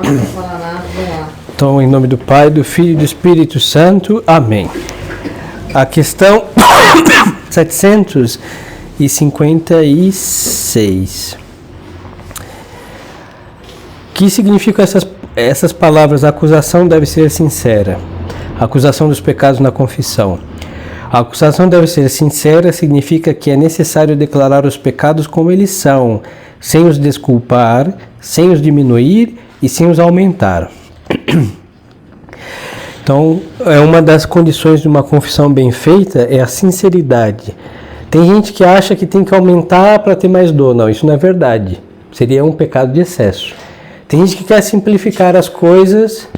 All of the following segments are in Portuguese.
Não falar nada, vamos lá. Então, em nome do Pai, do Filho e do Espírito Santo. Amém. A questão 756. O que significam essas palavras? A acusação deve ser sincera. A acusação dos pecados na confissão. A acusação deve ser sincera significa que é necessário declarar os pecados como eles são, sem os desculpar, sem os diminuir e sem os aumentar. Então, uma das condições de uma confissão bem feita é a sinceridade. Tem gente que acha que tem que aumentar para ter mais dor. Não, isso não é verdade. Seria um pecado de excesso. Tem gente que quer simplificar as coisas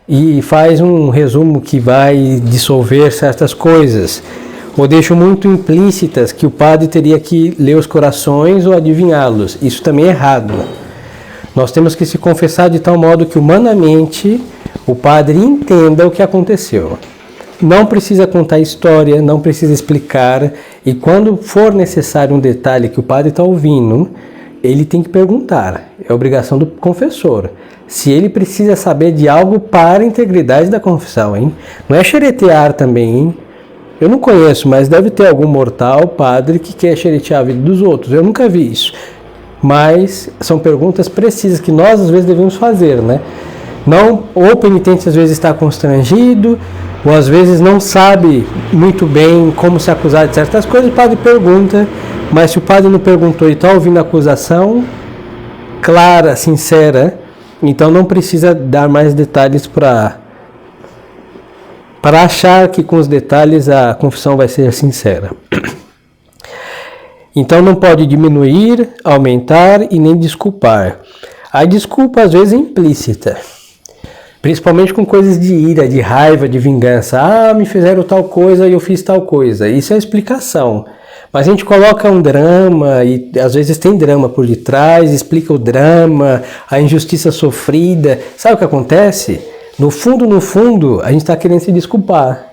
e faz um resumo que vai dissolver certas coisas, ou deixam muito implícitas que o padre teria que ler os corações ou adivinhá-los. Isso também é errado. Nós temos que se confessar de tal modo que humanamente o padre entenda o que aconteceu. Não precisa contar história, não precisa explicar, e quando for necessário um detalhe que o padre está ouvindo, ele tem que perguntar. É obrigação do confessor. Se ele precisa saber de algo para a integridade da confissão, hein? Não é xeretear também, hein? Eu não conheço, mas deve ter algum mortal padre que quer xeretear a vida dos outros. Eu nunca vi isso. Mas são perguntas precisas que nós às vezes devemos fazer, né? Não, ou o penitente às vezes está constrangido, ou às vezes não sabe muito bem como se acusar de certas coisas, o padre pergunta, mas se o padre não perguntou e está ouvindo a acusação clara, sincera, então não precisa dar mais detalhes para achar que com os detalhes a confissão vai ser sincera. Então não pode diminuir, aumentar e nem desculpar. A desculpa às vezes é implícita, principalmente com coisas de ira, de raiva, de vingança. Ah, me fizeram tal coisa e eu fiz tal coisa. Isso é a explicação. Mas a gente coloca um drama, e às vezes tem drama por detrás, explica o drama, a injustiça sofrida. Sabe o que acontece? No fundo, a gente está querendo se desculpar.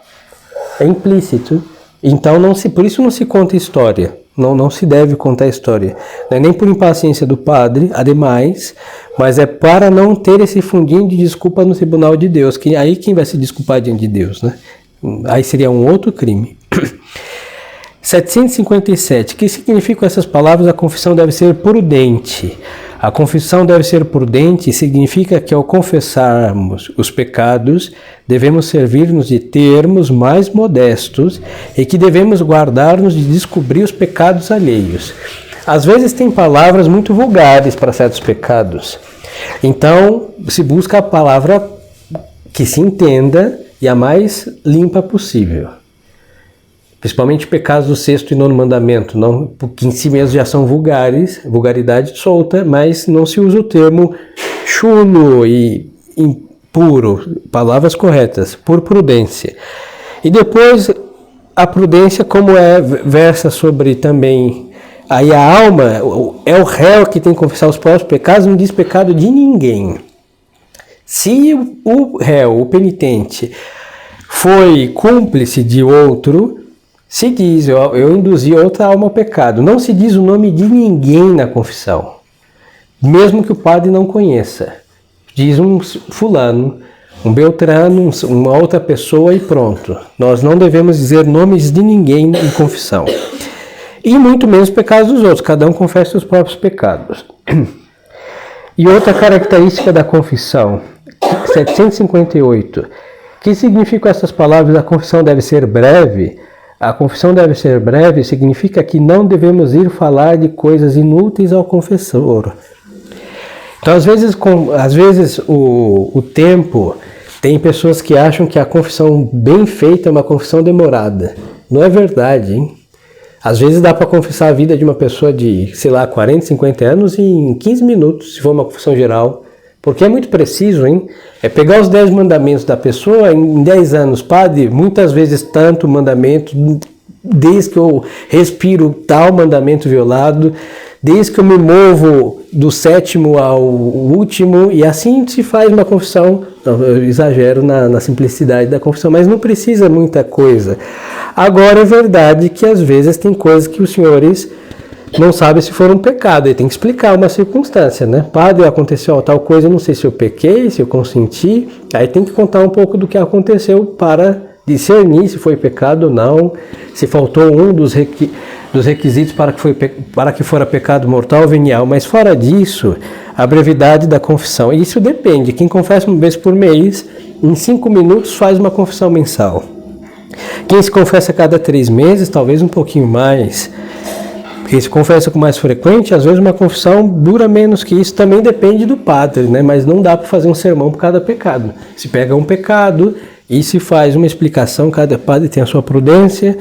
É implícito. Então, por isso não se conta história. Não se deve contar história. Não é nem por impaciência do padre, ademais, mas é para não ter esse fundinho de desculpa no tribunal de Deus. Que aí quem vai se desculpar diante de Deus, né? Aí seria um outro crime. 757. O que significam essas palavras? A confissão deve ser prudente. A confissão deve ser prudente significa que ao confessarmos os pecados, devemos servir-nos de termos mais modestos e que devemos guardar-nos de descobrir os pecados alheios. Às vezes tem palavras muito vulgares para certos pecados. Então, se busca a palavra que se entenda e a mais limpa possível. Principalmente pecados do 6º e 9º mandamento, não, porque em si mesmo já são vulgares, vulgaridade solta, mas não se usa o termo chulo e impuro, palavras corretas, por prudência. E depois, a prudência como versa sobre também, aí a alma, é o réu que tem que confessar os próprios pecados, não diz pecado de ninguém. Se o réu, o penitente, foi cúmplice de outro, se diz, eu induzi outra alma ao pecado. Não se diz o nome de ninguém na confissão, mesmo que o padre não conheça. Diz um fulano, um beltrano, uma outra pessoa e pronto. Nós não devemos dizer nomes de ninguém em confissão. E muito menos pecados dos outros, cada um confessa os próprios pecados. E outra característica da confissão, 758. O que significam essas palavras? A confissão deve ser breve. A confissão deve ser breve significa que não devemos ir falar de coisas inúteis ao confessor. Então, às vezes o tempo, tem pessoas que acham que a confissão bem feita é uma confissão demorada. Não é verdade, hein? Às vezes dá para confessar a vida de uma pessoa de, 40, 50 anos em 15 minutos, se for uma confissão geral. Porque é muito preciso, hein? É pegar os 10 mandamentos da pessoa em 10 anos. Padre, muitas vezes tanto mandamento, desde que eu respiro tal mandamento violado, desde que eu me movo do 7º ao último, e assim se faz uma confissão. Não, eu exagero na simplicidade da confissão, mas não precisa muita coisa. Agora é verdade que às vezes tem coisas que os senhores não sabe se for um pecado, ele tem que explicar uma circunstância, né? Padre, aconteceu tal coisa, não sei se eu pequei, se eu consenti, aí tem que contar um pouco do que aconteceu para discernir se foi pecado ou não, se faltou um dos requisitos para que fora pecado mortal ou venial, mas fora disso, a brevidade da confissão, isso depende, quem confessa uma vez por mês, em 5 minutos faz uma confissão mensal. Quem se confessa a cada 3 meses, talvez um pouquinho mais. Quem se confessa com mais frequente, às vezes uma confissão dura menos que isso, também depende do padre, né? Mas não dá para fazer um sermão por cada pecado. Se pega um pecado e se faz uma explicação, cada padre tem a sua prudência,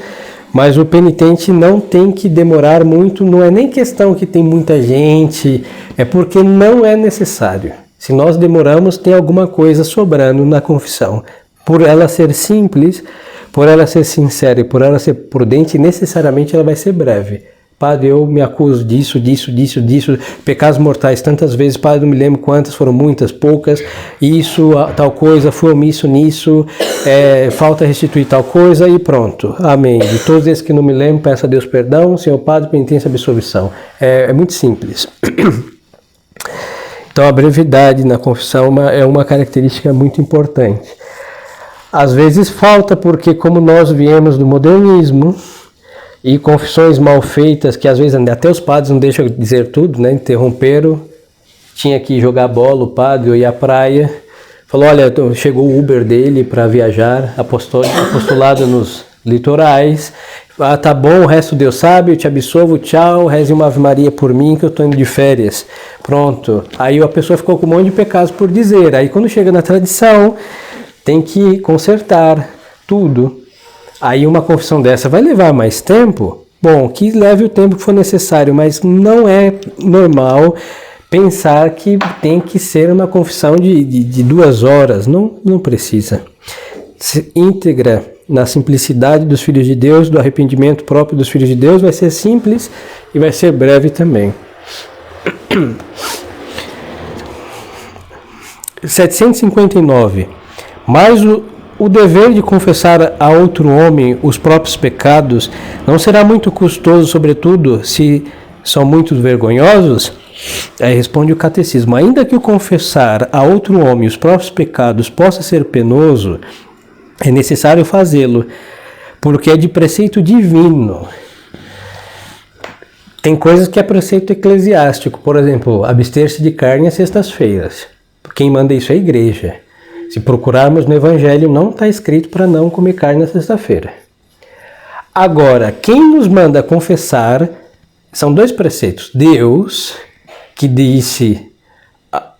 mas o penitente não tem que demorar muito, não é nem questão que tem muita gente, é porque não é necessário. Se nós demoramos, tem alguma coisa sobrando na confissão. Por ela ser simples, por ela ser sincera e por ela ser prudente, necessariamente ela vai ser breve. Padre, eu me acuso disso, pecados mortais tantas vezes, padre, não me lembro quantas, foram muitas, poucas, isso, tal coisa, fui omisso nisso, falta restituir tal coisa e pronto, amém. De todos esses que não me lembro, peço a Deus perdão, Senhor Padre, penitência e absolvição. É muito simples. Então a brevidade na confissão é uma característica muito importante. Às vezes falta porque como nós viemos do modernismo, e confissões mal feitas, que às vezes até os padres não deixam dizer tudo, né? Interromperam, tinha que jogar bola o padre ou ir à praia, falou, olha, chegou o Uber dele para viajar, apostolado nos litorais, tá bom, o resto Deus sabe, eu te absolvo, tchau, reze uma Ave Maria por mim que eu tô indo de férias, pronto. Aí a pessoa ficou com um monte de pecados por dizer, aí quando chega na tradição, tem que consertar tudo. Aí uma confissão dessa vai levar mais tempo? Bom, que leve o tempo que for necessário, mas não é normal pensar que tem que ser uma confissão de 2 horas. Não precisa. Íntegra na simplicidade dos filhos de Deus, do arrependimento próprio dos filhos de Deus, vai ser simples e vai ser breve também. 759. Mas o dever de confessar a outro homem os próprios pecados não será muito custoso, sobretudo se são muito vergonhosos? Aí responde o catecismo, ainda que o confessar a outro homem os próprios pecados possa ser penoso, é necessário fazê-lo, porque é de preceito divino. Tem coisas que é preceito eclesiástico, por exemplo, abster-se de carne às sextas-feiras. Quem manda isso é a igreja. Se procurarmos no Evangelho, não está escrito para não comer carne na sexta-feira. Agora, quem nos manda confessar, são 2 preceitos. Deus, que disse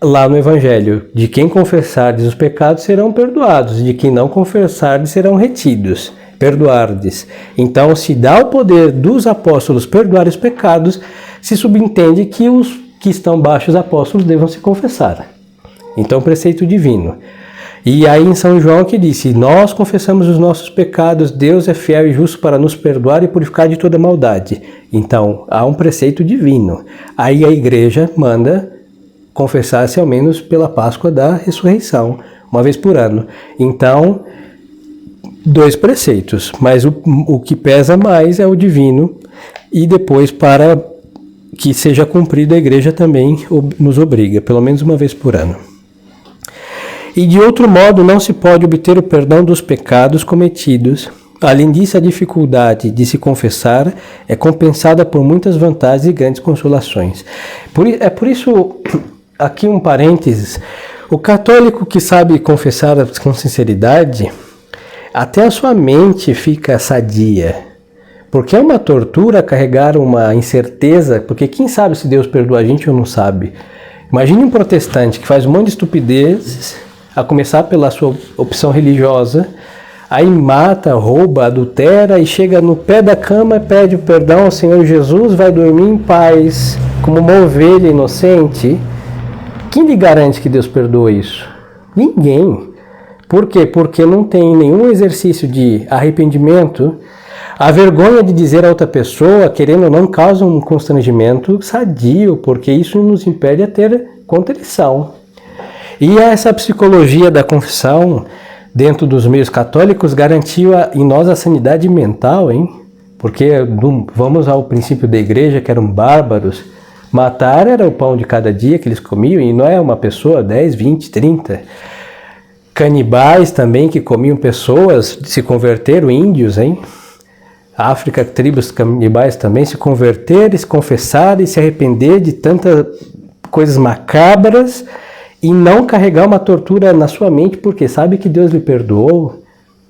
lá no Evangelho, de quem confessardes os pecados serão perdoados, de quem não confessardes serão retidos, perdoardes. Então, se dá o poder dos apóstolos perdoar os pecados, se subentende que os que estão baixo dos apóstolos devam se confessar. Então, preceito divino. E aí em São João que disse, nós confessamos os nossos pecados, Deus é fiel e justo para nos perdoar e purificar de toda maldade. Então, há um preceito divino. Aí a igreja manda confessar-se ao menos pela Páscoa da ressurreição, uma vez por ano. Então, 2 preceitos, mas o que pesa mais é o divino, e depois para que seja cumprido a igreja também nos obriga, pelo menos uma vez por ano. E de outro modo não se pode obter o perdão dos pecados cometidos. Além disso, a dificuldade de se confessar é compensada por muitas vantagens e grandes consolações. É por isso, aqui um parênteses, o católico que sabe confessar com sinceridade, até a sua mente fica sadia. Porque é uma tortura carregar uma incerteza, porque quem sabe se Deus perdoa a gente ou não sabe. Imagine um protestante que faz um monte de estupidezes, a começar pela sua opção religiosa, aí mata, rouba, adultera e chega no pé da cama e pede o perdão ao Senhor Jesus, vai dormir em paz, como uma ovelha inocente. Quem lhe garante que Deus perdoa isso? Ninguém. Por quê? Porque não tem nenhum exercício de arrependimento. A vergonha de dizer a outra pessoa, querendo ou não, causa um constrangimento sadio, porque isso nos impede a ter contrição. E essa psicologia da confissão, dentro dos meios católicos, garantiu em nós a sanidade mental, hein? Porque vamos ao princípio da igreja, que eram bárbaros. Matar era o pão de cada dia que eles comiam, e não é uma pessoa, 10, 20, 30. Canibais também, que comiam pessoas, se converteram, índios, hein? África, tribos canibais também, se converterem, se confessarem, se arrepender de tantas coisas macabras e não carregar uma tortura na sua mente, porque sabe que Deus lhe perdoou.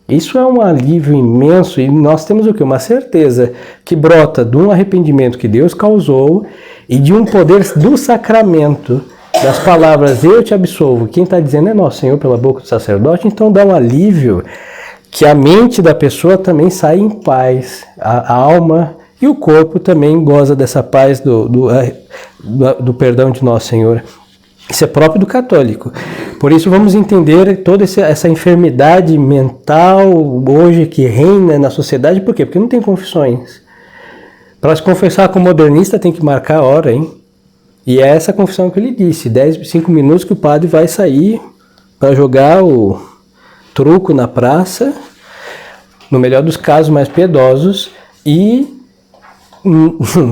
Isso é um alívio imenso, e nós temos o quê? Uma certeza que brota de um arrependimento que Deus causou e de um poder do sacramento, das palavras eu te absolvo. Quem está dizendo é nosso Senhor pela boca do sacerdote, então dá um alívio que a mente da pessoa também sai em paz, a alma e o corpo também goza dessa paz do perdão de nosso Senhor. Isso é próprio do católico. Por isso vamos entender toda essa enfermidade mental hoje que reina na sociedade. Por quê? Porque não tem confissões. Para se confessar com o modernista tem que marcar a hora, hein? E é essa confissão que ele disse, 5 minutos que o padre vai sair para jogar o truco na praça, no melhor dos casos mais piedosos, e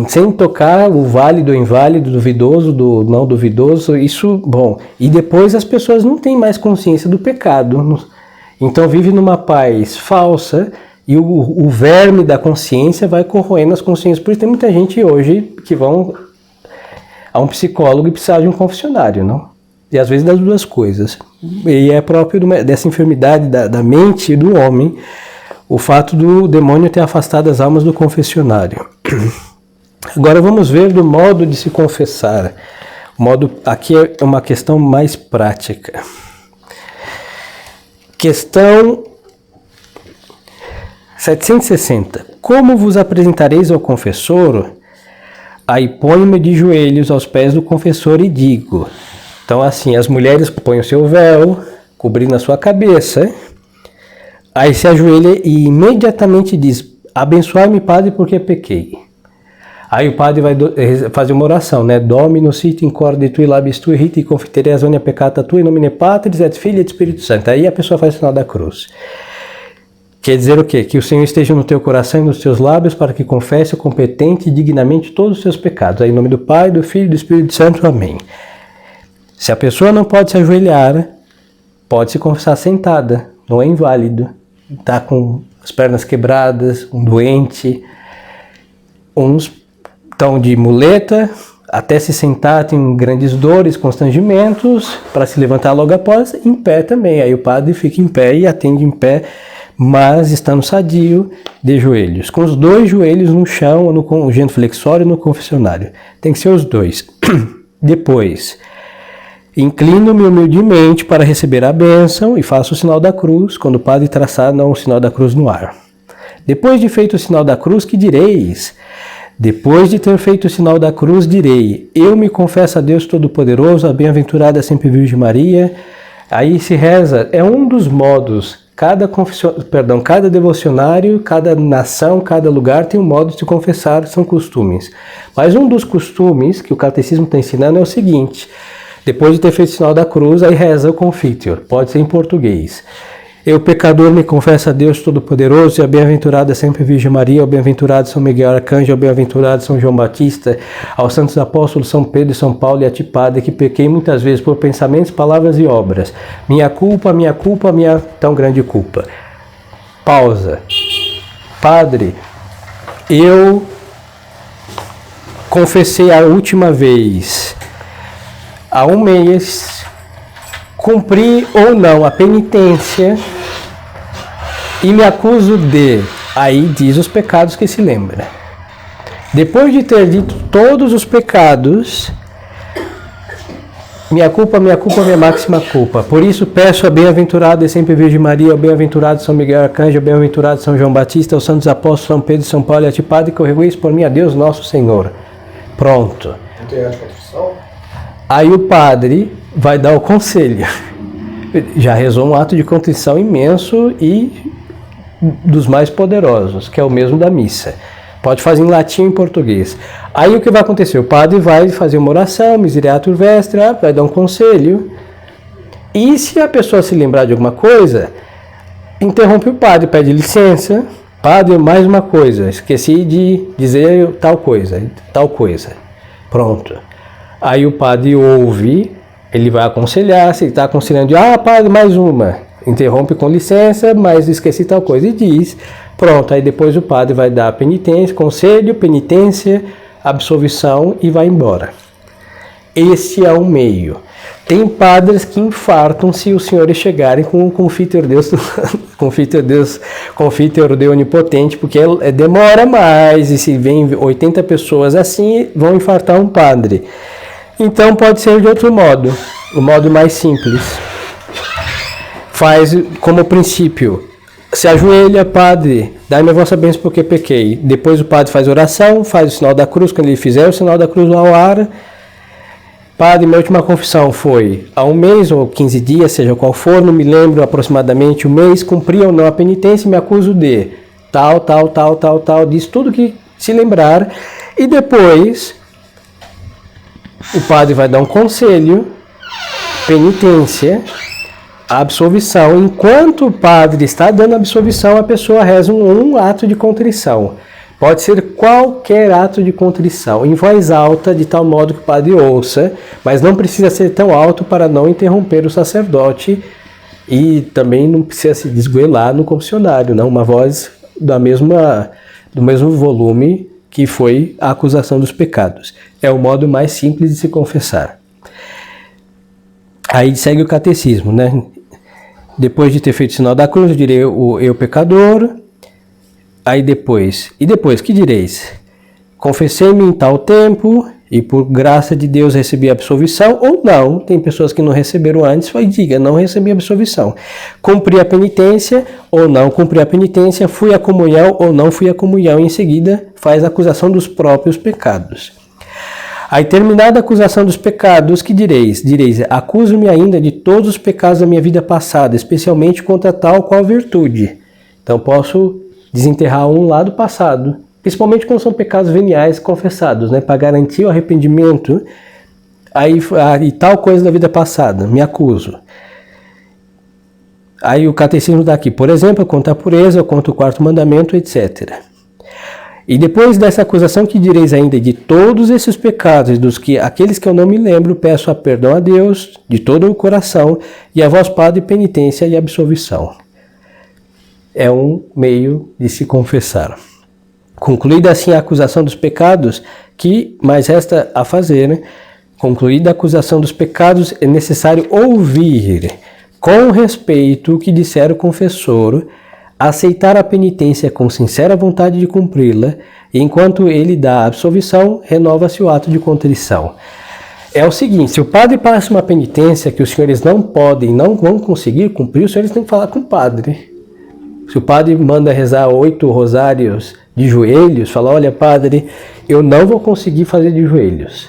sem tocar o válido, o inválido, duvidoso, do não duvidoso, isso, bom. E depois as pessoas não têm mais consciência do pecado, então vive numa paz falsa, e o verme da consciência vai corroendo as consciências. Por isso tem muita gente hoje que vão a um psicólogo e precisa de um confessionário, não? E às vezes das duas coisas. E é próprio dessa enfermidade da mente do homem, o fato do demônio ter afastado as almas do confessionário. Agora vamos ver do modo de se confessar. Aqui é uma questão mais prática. Questão 760. Como vos apresentareis ao confessor? Aí ponho-me de joelhos aos pés do confessor e digo. Então assim, as mulheres põem o seu véu, cobrindo a sua cabeça. Aí se ajoelha e imediatamente diz, abençoai-me, Padre, porque pequei. Aí o padre vai fazer uma oração, né? Domino sit in corde tui labis tui riti confitereas omnia peccata tui nomine Patris et Filii et Spiritus Sancti. Aí a pessoa faz o sinal da cruz. Quer dizer o quê? Que o Senhor esteja no teu coração e nos teus lábios para que confesse competente e dignamente todos os seus pecados. Aí em nome do Pai, do Filho e do Espírito Santo. Amém. Se a pessoa não pode se ajoelhar, pode se confessar sentada. Não é inválido. Está com as pernas quebradas, um doente. Uns estão de muleta, até se sentar tem grandes dores, constrangimentos, para se levantar logo após, em pé também. Aí o padre fica em pé e atende em pé, mas estando sadio, de joelhos. Com os dois joelhos no chão, ou no genuflexório no confessionário. Tem que ser os dois. Depois, inclino-me humildemente para receber a bênção e faço o sinal da cruz, quando o padre traçar não o sinal da cruz no ar. Depois de feito o sinal da cruz, que direis? Depois de ter feito o sinal da cruz, direi, eu me confesso a Deus Todo-Poderoso, a bem-aventurada sempre Virgem Maria. Aí se reza, é um dos modos, cada devocionário, cada nação, cada lugar tem um modo de se confessar, são costumes. Mas um dos costumes que o catecismo está ensinando é o seguinte, depois de ter feito o sinal da cruz, aí reza o Confiteor, pode ser em português. Eu, pecador, me confesso a Deus Todo-Poderoso e a bem-aventurada sempre Virgem Maria, ao bem-aventurado São Miguel Arcanjo, ao bem-aventurado São João Batista, aos santos apóstolos São Pedro e São Paulo e a ti, Padre, que pequei muitas vezes por pensamentos, palavras e obras. Minha culpa, minha tão grande culpa. Pausa. Padre, eu confessei a última vez, há um mês, cumpri ou não a penitência e me acuso de, aí diz os pecados que se lembra. Depois de ter dito todos os pecados, minha culpa, minha máxima culpa. Por isso peço a bem-aventurada e sempre Virgem Maria, ao bem-aventurado São Miguel Arcanjo, ao bem-aventurado São João Batista, aos santos apóstolos São Pedro e São Paulo e a ti, Padre, que eu rego isso por mim a Deus nosso Senhor. Pronto. Não tem arte de confissão? Aí o padre vai dar o conselho. Já rezou um ato de contrição imenso e dos mais poderosos, que é o mesmo da missa. Pode fazer em latim ou em português. Aí o que vai acontecer? O padre vai fazer uma oração, Misereatur Vestra, vai dar um conselho. E se a pessoa se lembrar de alguma coisa, interrompe o padre, pede licença, Padre, mais uma coisa, esqueci de dizer tal coisa. Pronto. Aí o padre ouve, ele vai aconselhar, se ele está aconselhando, padre, mais uma. Interrompe com licença, mas esqueci tal coisa e diz. Pronto, aí depois o padre vai dar penitência, conselho, penitência, absolvição e vai embora. Esse é o meio. Tem padres que infartam se os senhores chegarem com o Confiteor Deus, Confiteor Deus Onipotente, porque demora mais, e se vem 80 pessoas assim, vão infartar um padre. Então pode ser de outro modo, o modo mais simples. Faz como princípio, se ajoelha, padre, dai-me a vossa bênção porque pequei. Depois o padre faz oração, faz o sinal da cruz, quando ele fizer o sinal da cruz ao ar. Padre, minha última confissão foi há um mês ou 15 dias, seja qual for, não me lembro aproximadamente o mês, cumpri ou não a penitência e me acuso de tal, diz tudo que se lembrar. E depois o padre vai dar um conselho, penitência, absolvição. Enquanto o padre está dando absolvição, a pessoa reza um ato de contrição. Pode ser qualquer ato de contrição, em voz alta, de tal modo que o padre ouça, mas não precisa ser tão alto para não interromper o sacerdote e também não precisa se desgoelar no confessionário, não? Uma voz do mesmo volume que foi a acusação dos pecados. É o modo mais simples de se confessar. Aí segue o catecismo, né? Depois de ter feito o sinal da cruz, eu direi eu pecador. Aí depois, que direis? Confessei-me em tal tempo e por graça de Deus recebi a absolvição, ou não, tem pessoas que não receberam antes, diga, não recebi a absolvição. Cumpri a penitência ou não cumpri a penitência, fui à comunhão ou não fui à comunhão, e em seguida faz a acusação dos próprios pecados. Aí terminada a acusação dos pecados, que direis? Direis, acuso-me ainda de todos os pecados da minha vida passada, especialmente contra tal qual virtude. Então posso desenterrar um lá do passado, principalmente quando são pecados veniais confessados, né, para garantir o arrependimento, e tal coisa da vida passada, me acuso. Aí o catecismo dá aqui, por exemplo, contra a pureza, contra o quarto mandamento, etc. E depois dessa acusação, que direis ainda de todos esses pecados, aqueles que eu não me lembro, peço a perdão a Deus de todo o coração, e a vós, Padre, penitência e absolvição. É um meio de se confessar. Concluída assim a acusação dos pecados, que mais resta a fazer, né? Concluída a acusação dos pecados, é necessário ouvir com respeito o que disser o confessor, aceitar a penitência com sincera vontade de cumpri-la, e enquanto ele dá a absolvição, renova-se o ato de contrição. É o seguinte, se o padre passa uma penitência que os senhores não podem, não vão conseguir cumprir, os senhores têm que falar com o padre. Se o padre manda rezar 8 rosários de joelhos, fala, olha padre, eu não vou conseguir fazer de joelhos.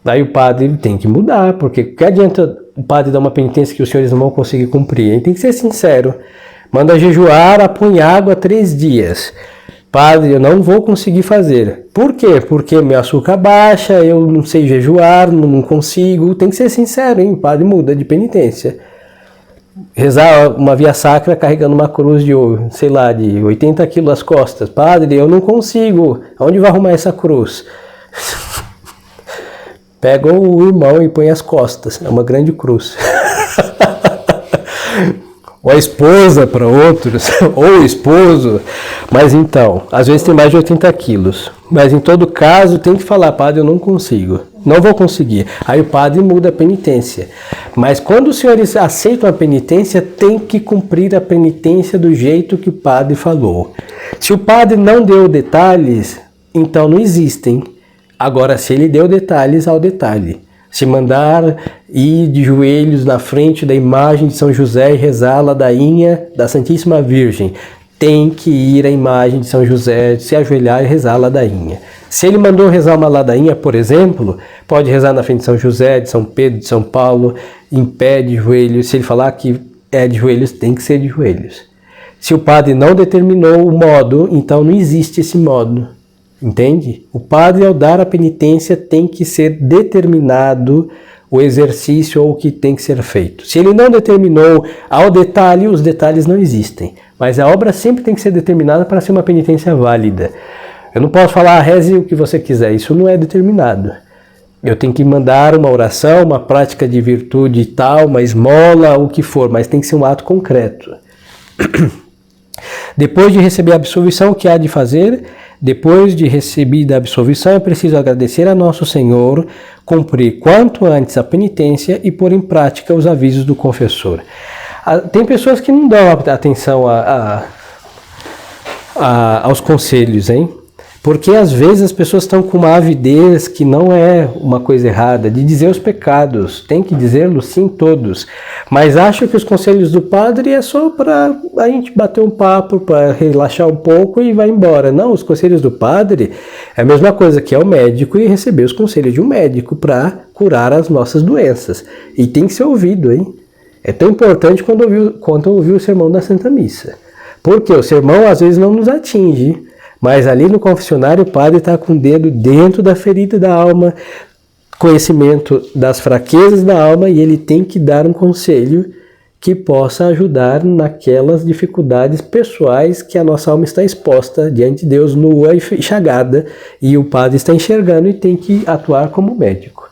Aí o padre tem que mudar, porque que adianta o padre dar uma penitência que os senhores não vão conseguir cumprir? Ele tem que ser sincero. Manda jejuar, põe água 3 dias. Padre, eu não vou conseguir fazer. Por quê? Porque meu açúcar baixa, eu não sei jejuar, não consigo. Tem que ser sincero, hein? O padre muda de penitência. Rezar uma via sacra carregando uma cruz de 80 quilos às costas. Padre, eu não consigo. Onde vai arrumar essa cruz? Pega o irmão e põe as costas. É uma grande cruz. Ou a esposa para outros, ou o esposo. Mas então, às vezes tem mais de 80 quilos. Mas em todo caso, tem que falar, padre, eu não consigo. Não vou conseguir. Aí o padre muda a penitência. Mas quando os senhores aceitam a penitência, tem que cumprir a penitência do jeito que o padre falou. Se o padre não deu detalhes, então não existem. Agora, se ele deu detalhes, ao detalhe. Se mandar ir de joelhos na frente da imagem de São José e rezar a ladainha da Santíssima Virgem, tem que ir à imagem de São José, se ajoelhar e rezar a ladainha. Se ele mandou rezar uma ladainha, por exemplo, pode rezar na frente de São José, de São Pedro, de São Paulo, em pé de joelhos. Se ele falar que é de joelhos, tem que ser de joelhos. Se o padre não determinou o modo, então não existe esse modo. Entende? O padre, ao dar a penitência, tem que ser determinado o exercício ou o que tem que ser feito. Se ele não determinou ao detalhe, os detalhes não existem. Mas a obra sempre tem que ser determinada para ser uma penitência válida. Eu não posso falar, reze o que você quiser, isso não é determinado. Eu tenho que mandar uma oração, uma prática de virtude tal, uma esmola, o que for, mas tem que ser um ato concreto. Depois de receber a absolvição, o que há de fazer? Depois de recebida a absolvição, é preciso agradecer a Nosso Senhor, cumprir quanto antes a penitência e pôr em prática os avisos do confessor. Tem pessoas que não dão atenção aos conselhos, hein? Porque às vezes as pessoas estão com uma avidez que não é uma coisa errada, de dizer os pecados, tem que dizê-los sim todos, mas acham que os conselhos do padre é só para a gente bater um papo, para relaxar um pouco e vai embora. Não, os conselhos do padre é a mesma coisa que é o médico e receber os conselhos de um médico para curar as nossas doenças. E tem que ser ouvido, hein? É tão importante quanto ouvir o sermão da Santa Missa. Porque o sermão às vezes não nos atinge, mas ali no confessionário o padre está com o dedo dentro da ferida da alma, conhecimento das fraquezas da alma, e ele tem que dar um conselho que possa ajudar naquelas dificuldades pessoais que a nossa alma está exposta diante de Deus, nua e chagada, e o padre está enxergando e tem que atuar como médico.